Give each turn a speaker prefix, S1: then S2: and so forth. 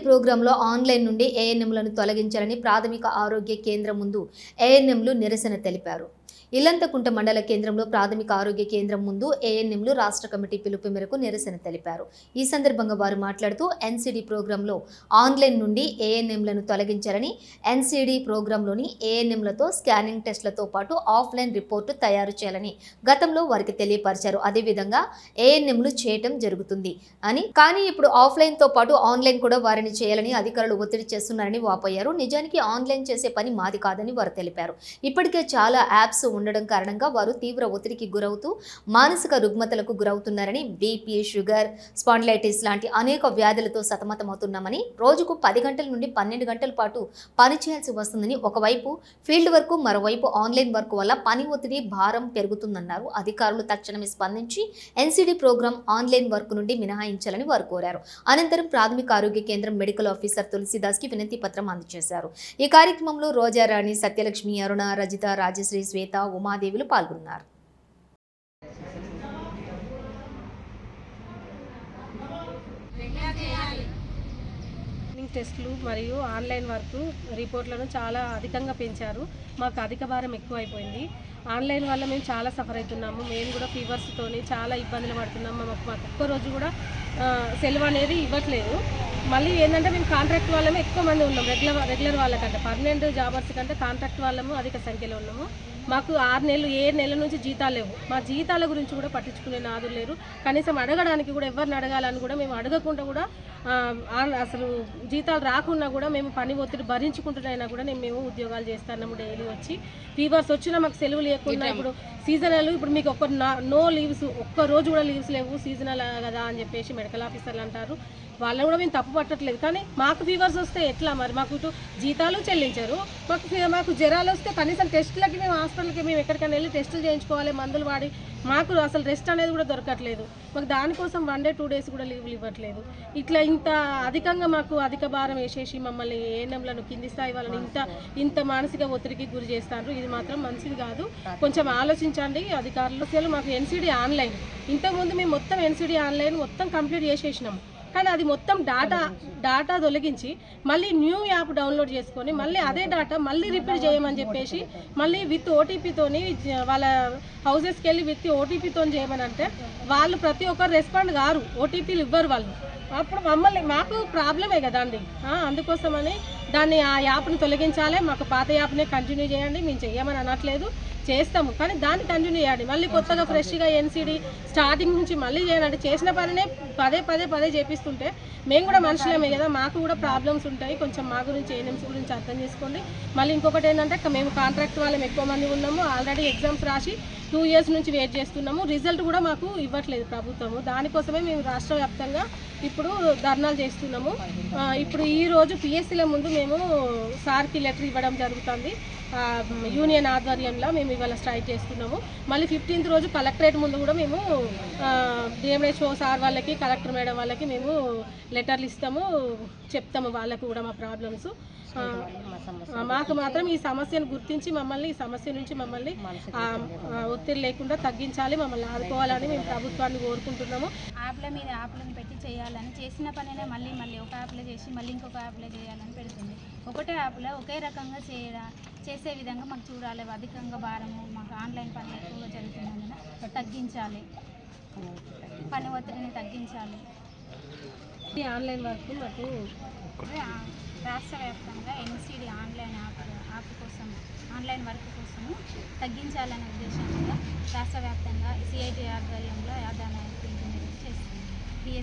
S1: ప్రోగ్రాంలో ఆన్లైన్ నుండి ఏఎన్ఎంలను తొలగించాలని ప్రాథమిక ఆరోగ్య కేంద్రం ముందు ఏఎన్ఎంలు నిరసన తెలిపారు. ఇల్లంతకుంట మండల కేంద్రంలో ప్రాథమిక ఆరోగ్య కేంద్రం ముందు ఏఎన్ఎంలు రాష్ట్ర కమిటీ పిలుపు మేరకు నిరసన తెలిపారు. ఈ సందర్భంగా వారు మాట్లాడుతూ ఎన్సిడి ప్రోగ్రాంలో ఆన్లైన్ నుండి ఏఎన్ఎంలను తొలగించాలని, ఎన్సిడి ప్రోగ్రాంలోని ఏఎన్ఎంలతో స్కానింగ్ టెస్టులతో పాటు ఆఫ్లైన్ రిపోర్టు తయారు చేయాలని గతంలో వారికి తెలియపరిచారు. అదేవిధంగా ఏఎన్ఎంలు చేయటం జరుగుతుంది అని, కానీ ఇప్పుడు ఆఫ్లైన్తో పాటు ఆన్లైన్ కూడా వారిని చేయాలని అధికారులు ఒత్తిడి చేస్తున్నారని వాపోయారు. నిజానికి ఆన్లైన్ చేసే పని మాది కాదని వారు తెలిపారు. ఇప్పటికే చాలా యాప్స్ ఉండడం కారణంగా వారు తీవ్ర ఒత్తిడికి గురవుతూ మానసిక రుగ్మతలకు గురవుతున్నారని, బీపీ, షుగర్, స్పాండిలైటిస్ లాంటి అనేక వ్యాధులతో సతమతమవుతున్నామని, రోజుకు 10 గంటల నుండి 12 గంటల పాటు పని చేయాల్సి వస్తుందని, ఒకవైపు ఫీల్డ్ వర్క్, మరోవైపు ఆన్లైన్ వర్క్ వల్ల పని ఒత్తిడి, భారం పెరుగుతుందన్నారు. అధికారులు తక్షణమే స్పందించి ఎన్సిడి ప్రోగ్రాం ఆన్లైన్ వర్క్ నుండి మినహాయించాలని వారు కోరారు. అనంతరం ప్రాథమిక ఆరోగ్య కేంద్రం మెడికల్ ఆఫీసర్ తులసిదాస్కి వినతి పత్రం అందజేశారు. ఈ కార్యక్రమంలో రోజారాణి, సత్యలక్ష్మి, అరుణ, రజిత, రాజశ్రీ, శ్వేత, ఉమాదేవులు పాల్గొన్నారు.
S2: టెస్టులు మరియు ఆన్లైన్ వర్క్ రిపోర్ట్లను చాలా అధికంగా పెంచారు. మాకు అధిక భారం ఎక్కువైపోయింది. ఆన్లైన్ వల్ల మేము చాలా సఫర్ అవుతున్నాము. మేము కూడా ఫీవర్స్తోని చాలా ఇబ్బందులు పడుతున్నాము. మాకు ఒక్క రోజు కూడా సెలవు అనేది ఇవ్వట్లేదు. మళ్ళీ ఏంటంటే మేము కాంట్రాక్ట్ వాళ్ళమే ఎక్కువ మంది ఉన్నాం. రెగ్యులర్ వాళ్ళకంటే, పర్మనెంట్ జాబర్స్ కంటే కాంట్రాక్ట్ వాళ్ళము అధిక సంఖ్యలో ఉన్నాము. మాకు 6 నెలలు 7 నెలల నుంచి జీతాలు లేవు. మా జీతాల గురించి కూడా పట్టించుకునే నాదులు లేరు. కనీసం అడగడానికి కూడా ఎవరిని అడగాలని కూడా మేము అడగకుండా కూడా అసలు జీతాలు రాకున్నా కూడా మేము పని ఒత్తిడి భరించుకుంటున్నైనా కూడా మేము ఉద్యోగాలు చేస్తున్నాము. డైలీ వచ్చి ఫీవర్స్ వచ్చినా మాకు సెలవు లేకుండా, ఇప్పుడు సీజనల్, ఇప్పుడు మీకు నో లీవ్స్, ఒక్క రోజు కూడా లీవ్స్ లేవు, సీజనల్ కదా అని చెప్పేసి మెడికల్ ఆఫీసర్లు అంటారు. వాళ్ళని కూడా మేము తప్పు పట్టట్లేదు. కానీ మాకు ఫీవర్స్ వస్తే ఎట్లా మరి? మాకు ఇటు జీతాలు చెల్లించారు. మాకు జ్వరాలు వస్తే కనీసం టెస్టులకి మేము హాస్పిటల్కి మేము ఎక్కడికైనా వెళ్ళి టెస్టులు చేయించుకోవాలి, మందులు వాడి. మాకు అసలు రెస్ట్ అనేది కూడా దొరకట్లేదు. మాకు దానికోసం 1 డే 2 డేస్ కూడా లీవ్లు ఇవ్వట్లేదు. ఇట్లా ఇంత అధికంగా మాకు అధిక భారం వేసేసి మమ్మల్ని ఏఎన్ఎంలను కింది స్థాయి వాళ్ళని ఇంత మానసిక ఒత్తిడికి గురి చేస్తారు. ఇది మాత్రం మంచిది కాదు. కొంచెం ఆలోచించండి అధికారులు. అసలు మాకు ఎన్సిడి ఆన్లైన్, ఇంతకుముందు మేము మొత్తం ఎన్సిడి ఆన్లైన్ మొత్తం కంప్లీట్ చేసేసినాము. కానీ అది మొత్తం డాటా తొలగించి మళ్ళీ న్యూ యాప్ డౌన్లోడ్ చేసుకొని మళ్ళీ అదే డాటా మళ్ళీ రిపీట్ చేయమని చెప్పేసి మళ్ళీ విత్ ఓటీపీతోని వాళ్ళ హౌసెస్కి వెళ్ళి విత్ ఓటీపీతో చేయమని అంటే వాళ్ళు ప్రతి ఒక్కరు రెస్పాండ్ కారు, ఓటీపీలు ఇవ్వరు వాళ్ళు. అప్పుడు మాకు ప్రాబ్లమే కదా అండి. అందుకోసమని ఆ యాప్ని తొలగించాలి. మాకు పాత యాప్నే కంటిన్యూ చేయండి. మేము చెయ్యమని అనట్లేదు, చేస్తాము, కానీ దాన్ని కంటిన్యూ చేయండి. మళ్ళీ కొత్తగా ఫ్రెష్గా ఎన్సిడి స్టార్టింగ్ నుంచి మళ్ళీ చేయాలంటే చేసిన పనినే పదే చేపిస్తుంటే మేము కూడా మనుషులమే కదా, మాకు కూడా ప్రాబ్లమ్స్ ఉంటాయి. కొంచెం మా గురించి ఏఎన్ఎంసీ గురించి అర్థం చేసుకోండి. మళ్ళీ ఇంకొకటి ఏంటంటే మేము కాంట్రాక్ట్ వాళ్ళం ఎక్కువ మంది ఉన్నాము. ఆల్రెడీ ఎగ్జామ్స్ రాసి 2 years నుంచి వెయిట్ చేస్తున్నాము. రిజల్ట్ కూడా మాకు ఇవ్వట్లేదు ప్రభుత్వము. దానికోసమే మేము రాష్ట్ర వ్యాప్తంగా ఇప్పుడు ధర్నాలు చేస్తున్నాము. ఇప్పుడు ఈరోజు పిఎస్సీల ముందు మేము సార్కి లెటర్ ఇవ్వడం జరుగుతుంది. యూనియన్ ఆధ్వర్యంలో మేము ఇవాళ స్ట్రైక్ చేస్తున్నాము. మళ్ళీ 15th రోజు కలెక్టరేట్ ముందు కూడా మేము డిఎంహెచ్ఓ సార్ వాళ్ళకి, కలెక్టర్ మేడం వాళ్ళకి మేము లెటర్లు ఇస్తాము, చెప్తాము వాళ్ళకు కూడా మా ప్రాబ్లమ్స్. మాకు మాత్రం ఈ సమస్యను గుర్తించి ఈ సమస్య నుంచి మమ్మల్ని ఒత్తిడి లేకుండా తగ్గించాలి, మమ్మల్ని ఆదుకోవాలని మేము ప్రభుత్వాన్ని కోరుకుంటున్నాము.
S3: యాప్ల మీద యాప్లను పెట్టి చేయాలని, చేసిన పనినే మళ్ళీ ఒక యాప్లో చేసి మళ్ళీ ఇంకొక యాప్లో చేయాలని పెడుతుంది. ఒకటే యాప్లో ఒకే రకంగా చేసే విధంగా మాకు చూడాలి. అధికంగా భారము మాకు ఆన్లైన్ పనులు ఎక్కువగా జరుగుతున్నందున తగ్గించాలి, పని ఒత్తిడిని తగ్గించాలి.
S2: ఈ ఆన్లైన్ వర్క్ మాకు
S3: రాష్ట్ర వ్యాప్తంగా ఎన్సిడి ఆన్లైన్ యాప్ కోసం, ఆన్లైన్ వర్క్ కోసము తగ్గించాలనే ఉద్దేశంగా రాష్ట్ర వ్యాప్తంగా సిఐటి ఆధ్వర్యంలో